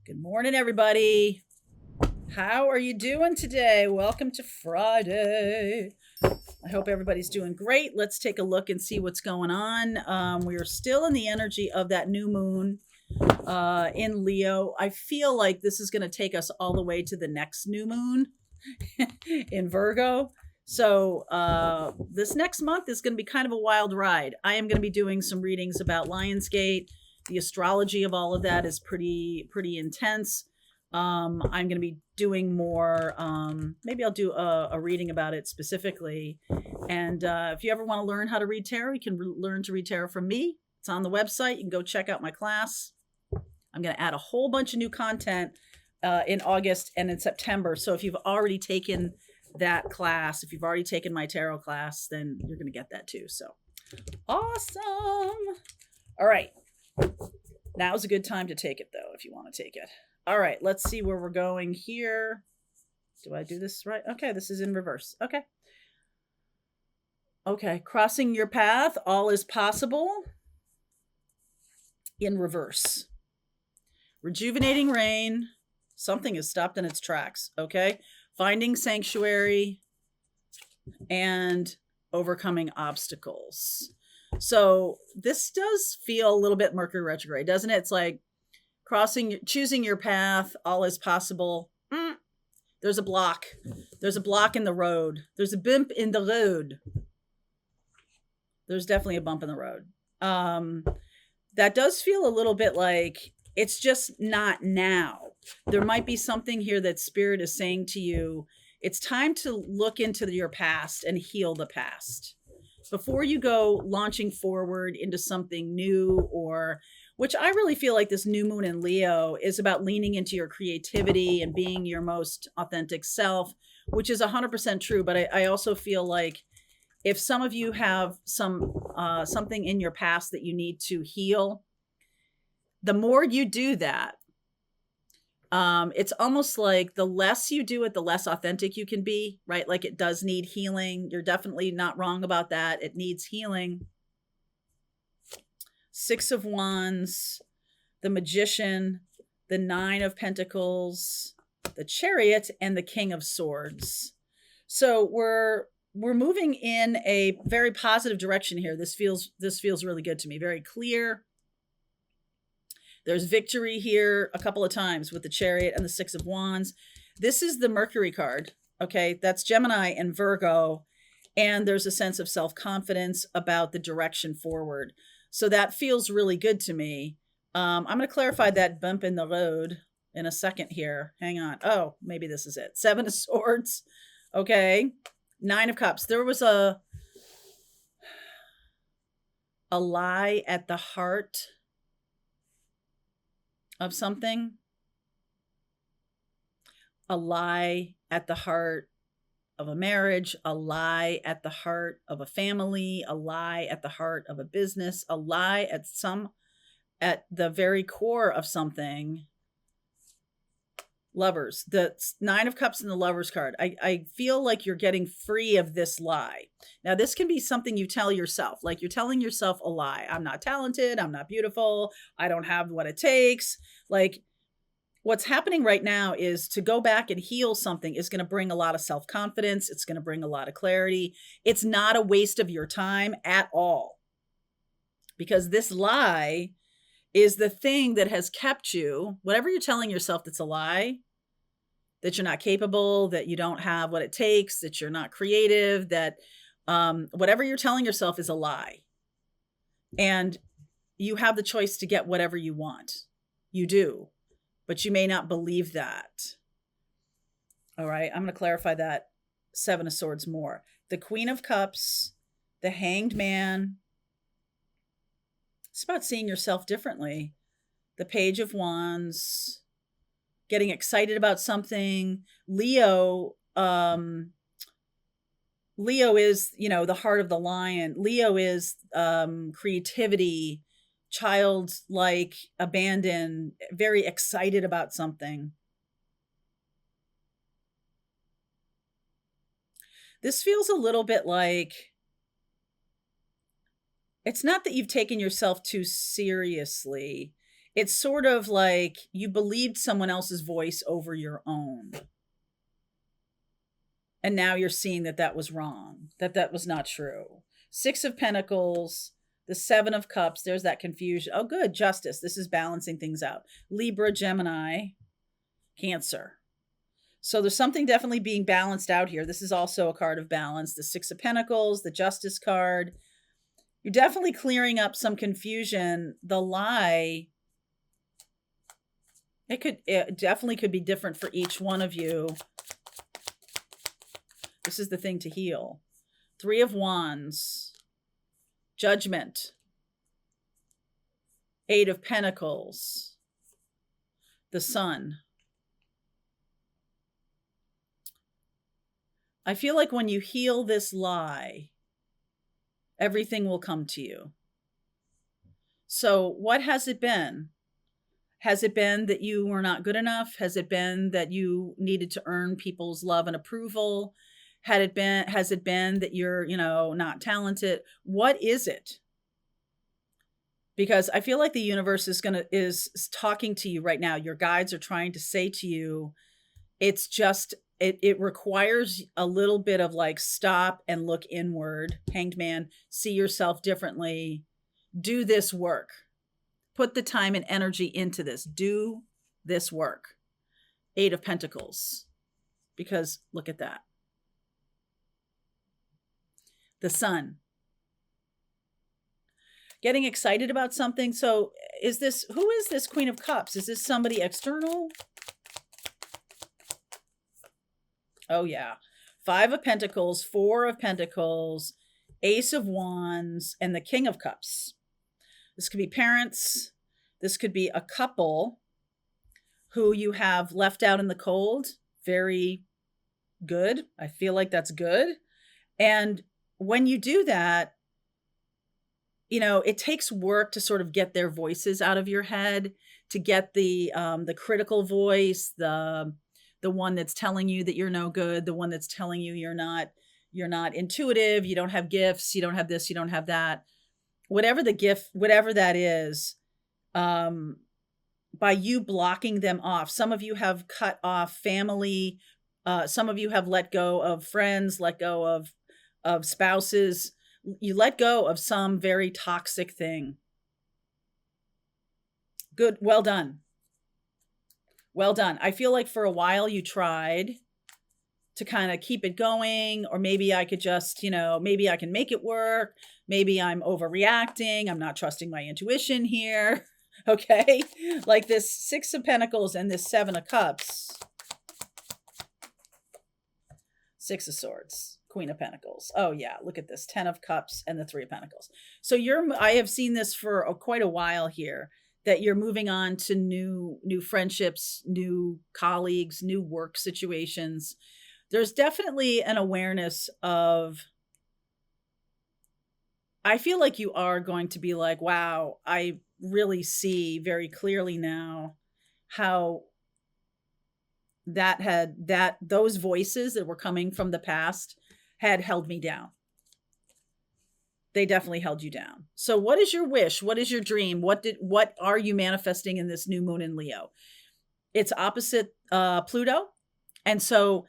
Good morning, everybody. How are you doing today? Welcome to Friday. I hope everybody's doing great. Let's take a look and see what's going on. We are still in the energy of that new moon in Leo. I feel like this is going to take us all the way to the next new moon in Virgo. So this next month is going to be kind of a wild ride. I am going to be doing some readings about Lionsgate. The astrology of all of that is pretty intense. I'm going to be doing more. Maybe I'll do a reading about it specifically. And if you ever want to learn how to read tarot, you can learn to read tarot from me. It's on the website. You can go check out my class. I'm going to add a whole bunch of new content in August and in September. So if you've already taken that class, if you've already taken my tarot class, then you're going to get that too. So awesome. All right. Now's a good time to take it, though, if you want to take it. All right, let's see where we're going here. Do I do this right? Okay, this is in reverse. Okay, crossing your path, all is possible. In reverse. Rejuvenating rain, something is stopped in its tracks, okay? Finding sanctuary and overcoming obstacles. So this does feel a little bit Mercury retrograde, doesn't it? It's like choosing your path, all is possible. There's a block. There's a block in the road. There's a bump in the road. There's definitely a bump in the road. That does feel a little bit like it's just not now. There might be something here that Spirit is saying to you. It's time to look into your past and heal the past before you go launching forward into something new, or which I really feel like this new moon in Leo is about leaning into your creativity and being your most authentic self, which is 100% true. But I also feel like if some of you have something in your past that you need to heal, the more you do that, it's almost like the less you do it, the less authentic you can be, right? Like it does need healing. You're definitely not wrong about that. It needs healing. Six of Wands, the Magician, the Nine of Pentacles, the Chariot, and the King of Swords. So we're moving in a very positive direction here. This feels really good to me. Very clear. There's victory here a couple of times with the Chariot and the Six of Wands. This is the Mercury card. Okay, that's Gemini and Virgo. And there's a sense of self-confidence about the direction forward. So that feels really good to me. I'm going to clarify that bump in the road in a second here. Hang on. Oh, maybe this is it. Seven of Swords. Okay. Nine of Cups. There was a lie at the heart of something. A lie at the heart of a marriage, a lie at the heart of a family, a lie at the heart of a business, a lie at the very core of something. Lovers, the Nine of Cups and the Lovers card. I feel like you're getting free of this lie. Now, this can be something you tell yourself, like you're telling yourself a lie. I'm not talented. I'm not beautiful. I don't have what it takes. Like what's happening right now is to go back and heal something is going to bring a lot of self-confidence. It's going to bring a lot of clarity. It's not a waste of your time at all, because this lie is the thing that has kept you, whatever you're telling yourself that's a lie, that you're not capable, that you don't have what it takes, that you're not creative, that whatever you're telling yourself is a lie. And you have the choice to get whatever you want. You do, but you may not believe that. All right, I'm going to clarify that Seven of Swords more. The Queen of Cups, the Hanged Man. It's about seeing yourself differently. The Page of Wands, getting excited about something. Leo is, the heart of the lion. Leo is creativity, childlike, abandoned, very excited about something. This feels a little bit like, it's not that you've taken yourself too seriously. It's sort of like you believed someone else's voice over your own. And now you're seeing that that was wrong, that that was not true. Six of Pentacles, the Seven of Cups, there's that confusion. Oh, good, Justice. This is balancing things out. Libra, Gemini, Cancer. So there's something definitely being balanced out here. This is also a card of balance. The Six of Pentacles, the Justice card. You're definitely clearing up some confusion. The lie, it definitely could be different for each one of you. This is the thing to heal. Three of Wands, Judgment, Eight of Pentacles, the Sun. I feel like when you heal this lie, everything will come to you. So what has it been? Has it been that you were not good enough? Has it been that you needed to earn people's love and approval? Has it been that you're, not talented? What is it? Because I feel like the universe is talking to you right now. Your guides are trying to say to you, it's just, it requires a little bit of like stop and look inward. Hanged Man, see yourself differently. Do this work. Put the time and energy into this. Do this work. Eight of Pentacles. Because look at that. The Sun. Getting excited about something. So who is this Queen of Cups? Is this somebody external? Oh yeah. Five of Pentacles, Four of Pentacles, Ace of Wands, and the King of Cups. This could be parents. This could be a couple who you have left out in the cold. Very good. I feel like that's good. And when you do that, it takes work to sort of get their voices out of your head, to get the critical voice, the one that's telling you that you're no good, the one that's telling you you're not intuitive, you don't have gifts, you don't have this, you don't have that. Whatever the gift, whatever that is, by you blocking them off. Some of you have cut off family. Some of you have let go of friends, let go of spouses. You let go of some very toxic thing. Good. Well done. Well done. I feel like for a while you tried to kind of keep it going, or maybe I could just, maybe I can make it work. Maybe I'm overreacting. I'm not trusting my intuition here. Okay. Like this Six of Pentacles and this Seven of Cups. Six of Swords, Queen of Pentacles. Oh yeah. Look at this. 10 of Cups and the Three of Pentacles. So I have seen this for quite a while here, that you're moving on to new friendships, new colleagues, new work situations. There's definitely an awareness of, I feel like you are going to be like, wow, I really see very clearly now how those voices that were coming from the past had held me down. They definitely held you down. So what is your wish? What is your dream? What are you manifesting in this new moon in Leo? It's opposite Pluto. And so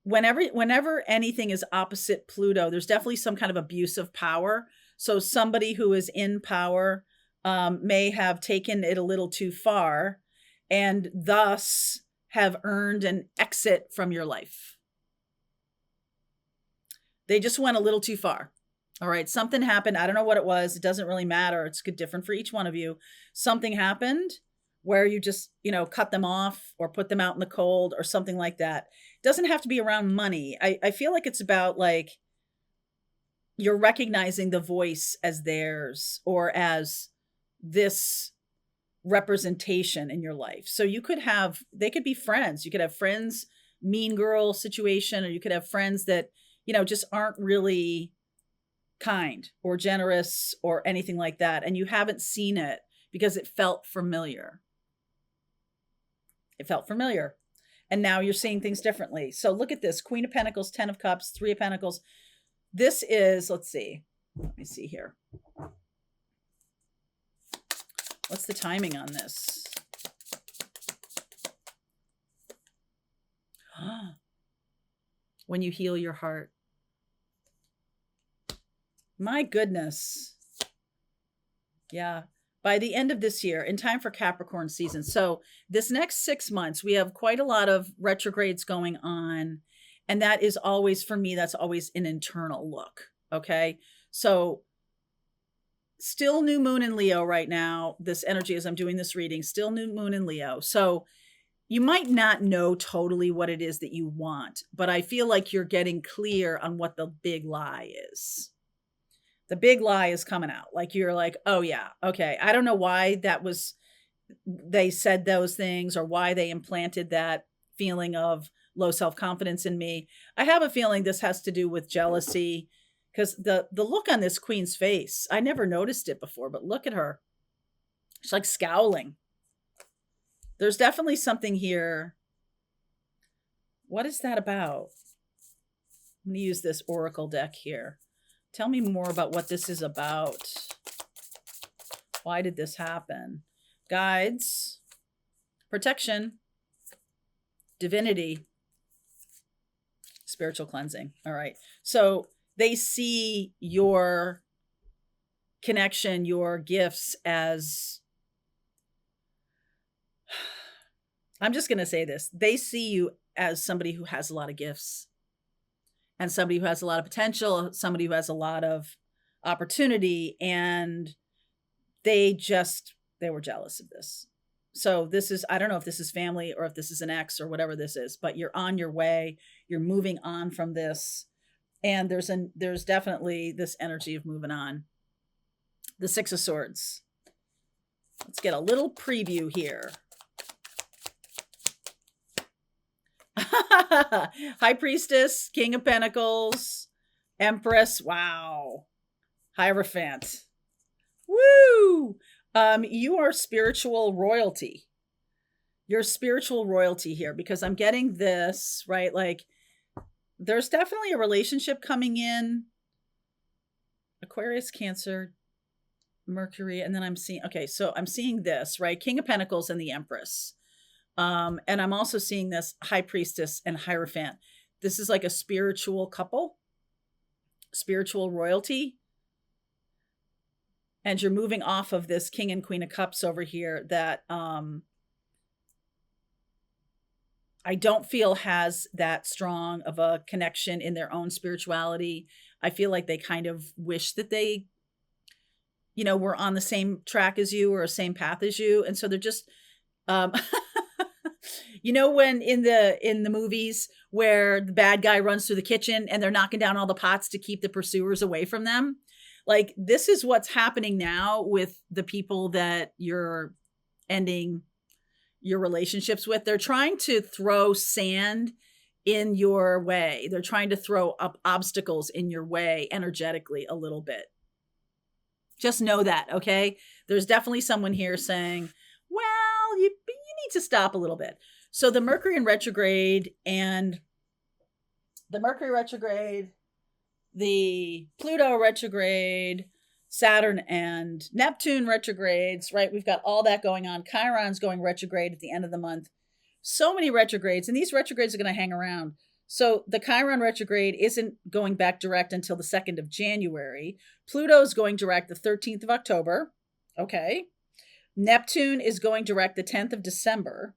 whenever anything is opposite Pluto, there's definitely some kind of abuse of power. So somebody who is in power may have taken it a little too far and thus have earned an exit from your life. They just went a little too far. All right. Something happened. I don't know what it was. It doesn't really matter. It's different for each one of you. Something happened where you just, cut them off or put them out in the cold or something like that. It doesn't have to be around money. I feel like it's about like you're recognizing the voice as theirs or as this representation in your life. So they could be friends. You could have friends, mean girl situation, or you could have friends that, just aren't really kind or generous or anything like that. And you haven't seen it because it felt familiar. It felt familiar. And now you're seeing things differently. So look at this. Queen of Pentacles, 10 of Cups, 3 of Pentacles. This is, let me see here. What's the timing on this? When you heal your heart. My goodness. Yeah. By the end of this year, in time for Capricorn season. So, this next 6 months, we have quite a lot of retrogrades going on. And that is always, for me, that's always an internal look. Okay. So, still new moon in Leo right now. This energy as I'm doing this reading, still new moon in Leo. So, you might not know totally what it is that you want, but I feel like you're getting clear on what the big lie is. The big lie is coming out. Like you're like, oh yeah, okay. I don't know why they said those things or why they implanted that feeling of low self-confidence in me. I have a feeling this has to do with jealousy because the look on this queen's face, I never noticed it before, but look at her. She's like scowling. There's definitely something here. What is that about? I'm going to use this oracle deck here. Tell me more about what this is about. Why did this happen? Guides, protection, divinity, spiritual cleansing. All right. So they see your connection, your gifts as, I'm just going to say this. They see you as somebody who has a lot of gifts and somebody who has a lot of potential, somebody who has a lot of opportunity, and they were jealous of this. So this is, I don't know if this is family or if this is an ex or whatever this is, but you're on your way, you're moving on from this. And there's definitely this energy of moving on. The Six of Swords. Let's get a little preview here. High Priestess, King of Pentacles, Empress. Wow. Hierophant. Woo! You are spiritual royalty. You're spiritual royalty here because I'm getting this, right? Like there's definitely a relationship coming in. Aquarius, Cancer, Mercury, and then I'm seeing this, right? King of Pentacles and the Empress. And I'm also seeing this High Priestess and Hierophant. This is like a spiritual couple, spiritual royalty. And you're moving off of this King and Queen of Cups over here that I don't feel has that strong of a connection in their own spirituality. I feel like they kind of wish that they, were on the same track as you or the same path as you. And so they're just, when in the movies where the bad guy runs through the kitchen and they're knocking down all the pots to keep the pursuers away from them. Like this is what's happening now with the people that you're ending your relationships with. They're trying to throw sand in your way. They're trying to throw up obstacles in your way energetically a little bit. Just know that, okay? There's definitely someone here saying, well, you need to stop a little bit. So the Mercury in retrograde and the Pluto retrograde, Saturn and Neptune retrogrades, right? We've got all that going on. Chiron's going retrograde at the end of the month. So many retrogrades, and these retrogrades are going to hang around. So the Chiron retrograde isn't going back direct until the 2nd of January. Pluto's going direct the 13th of October. Okay. Neptune is going direct the 10th of December.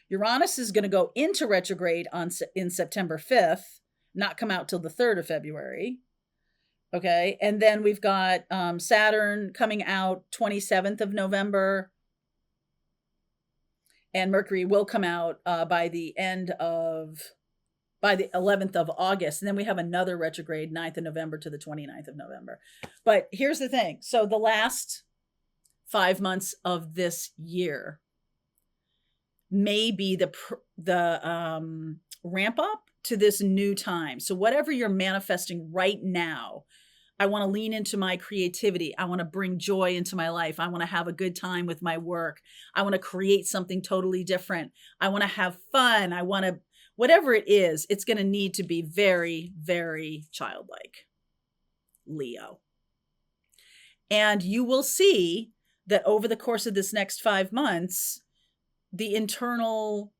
Uranus is going to go into retrograde in September 5th, not come out till the 3rd of February. Okay. And then we've got Saturn coming out 27th of November. And Mercury will come out by the 11th of August. And then we have another retrograde 9th of November to the 29th of November. But here's the thing. So the last 5 months of this year may be the ramp up to this new time. So whatever you're manifesting right now, I want to lean into my creativity. I want to bring joy into my life. I want to have a good time with my work. I want to create something totally different. I want to have fun. I want to, whatever it is, it's going to need to be very, very childlike. Leo. And you will see that over the course of this next 5 months, the internal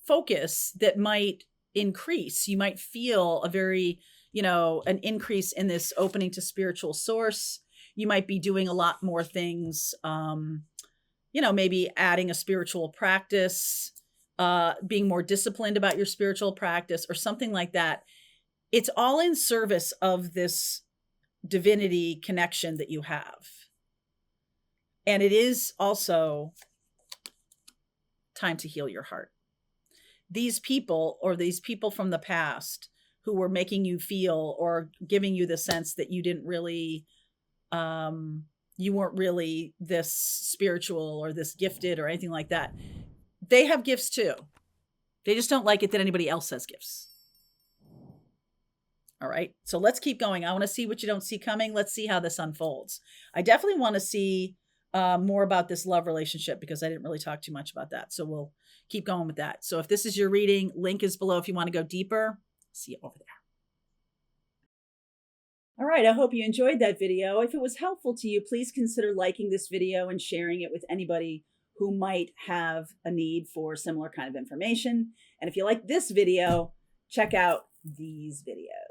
focus that might increase. You might feel a very, an increase in this opening to spiritual source. You might be doing a lot more things, maybe adding a spiritual practice, being more disciplined about your spiritual practice or something like that. It's all in service of this divinity connection that you have. And it is also time to heal your heart. These people from the past who were making you feel or giving you the sense that you didn't really, you weren't really this spiritual or this gifted or anything like that. They have gifts too. They just don't like it that anybody else has gifts. All right. So let's keep going. I want to see what you don't see coming. Let's see how this unfolds. I definitely want to see more about this love relationship because I didn't really talk too much about that. So we'll keep going with that. So if this is your reading, link is below if you want to go deeper. See you over there. All right, I hope you enjoyed that video. If it was helpful to you, please consider liking this video and sharing it with anybody who might have a need for similar kind of information. And if you like this video, check out these videos.